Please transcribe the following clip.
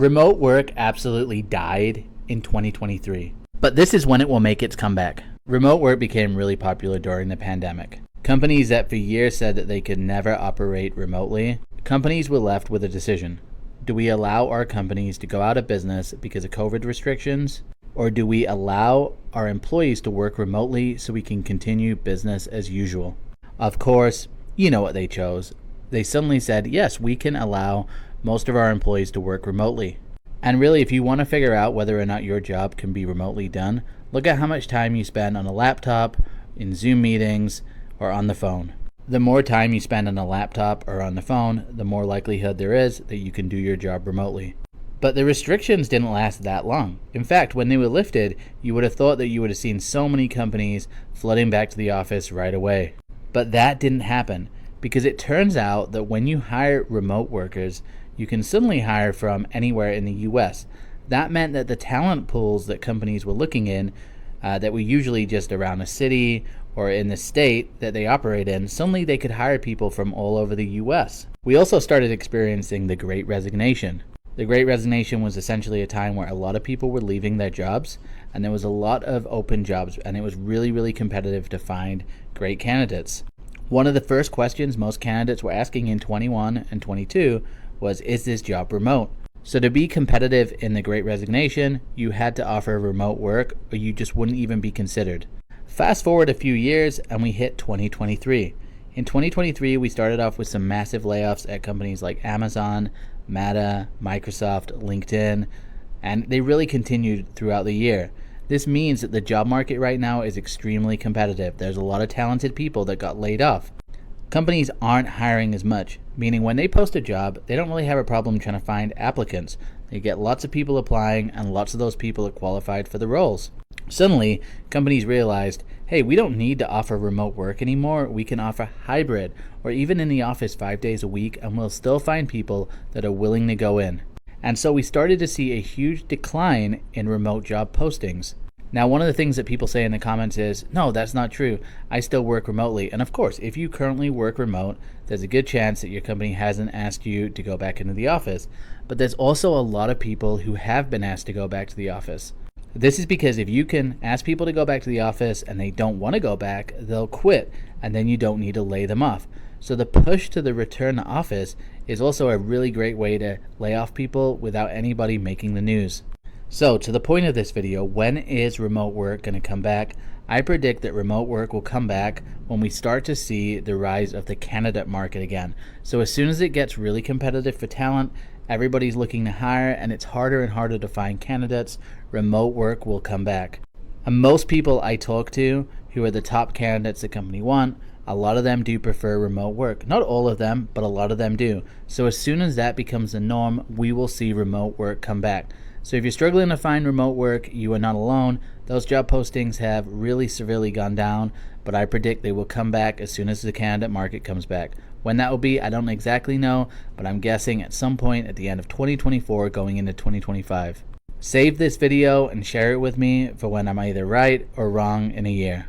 Remote work absolutely died in 2023, but this is when it will make its comeback. Remote work became really popular during the pandemic. Companies that for years said that they could never operate remotely, companies were left with a decision. Do we allow our companies to go out of business because of COVID restrictions? Or do we allow our employees to work remotely so we can continue business as usual? Of course, you know what they chose. They suddenly said, yes, we can allow most of our employees to work remotely. And really, if you want to figure out whether or not your job can be remotely done, look at how much time you spend on a laptop, in Zoom meetings, or on the phone. The more time you spend on a laptop or on the phone, the more likelihood there is that you can do your job remotely. But the restrictions didn't last that long. In fact, when they were lifted, you would have thought that you would have seen so many companies flooding back to the office right away. But that didn't happen, because it turns out that when you hire remote workers, you can suddenly hire from anywhere in the US. That meant that the talent pools that companies were looking in, that were usually just around a city or in the state that they operate in, suddenly they could hire people from all over the US. We also started experiencing the Great Resignation. The Great Resignation was essentially a time where a lot of people were leaving their jobs, and there was a lot of open jobs, and it was really, really competitive to find great candidates. One of the first questions most candidates were asking in 21 and 22 was, is this job remote? So to be competitive in the Great Resignation, you had to offer remote work or you just wouldn't even be considered. Fast forward a few years and we hit 2023. In 2023, we started off with some massive layoffs at companies like Amazon, Meta, Microsoft, LinkedIn, and they really continued throughout the year. This means that the job market right now is extremely competitive. There's a lot of talented people that got laid off. Companies aren't hiring as much, meaning when they post a job, they don't really have a problem trying to find applicants. They get lots of people applying, and lots of those people are qualified for the roles. Suddenly, companies realized, hey, we don't need to offer remote work anymore. We can offer hybrid, or even in the office 5 days a week, and we'll still find people that are willing to go in. And so we started to see a huge decline in remote job postings. Now, one of the things that people say in the comments is, no, that's not true. I still work remotely. And of course, if you currently work remote, there's a good chance that your company hasn't asked you to go back into the office. But there's also a lot of people who have been asked to go back to the office. This is because if you can ask people to go back to the office and they don't want to go back, they'll quit, and then you don't need to lay them off. So the push to the return to office is also a really great way to lay off people without anybody making the news. So to the point of this video, when is remote work going to come back? I predict that remote work will come back when we start to see the rise of the candidate market again. So as soon as it gets really competitive for talent, everybody's looking to hire, and it's harder and harder to find candidates, remote work will come back. And most people I talk to who are the top candidates the company want, a lot of them do prefer remote work. Not all of them, but a lot of them do. So as soon as that becomes the norm, we will see remote work come back. So if you're struggling to find remote work, you are not alone. Those job postings have really severely gone down, but I predict they will come back as soon as the candidate market comes back. When that will be, I don't exactly know, but I'm guessing at some point at the end of 2024 going into 2025. Save this video and share it with me for when I'm either right or wrong in a year.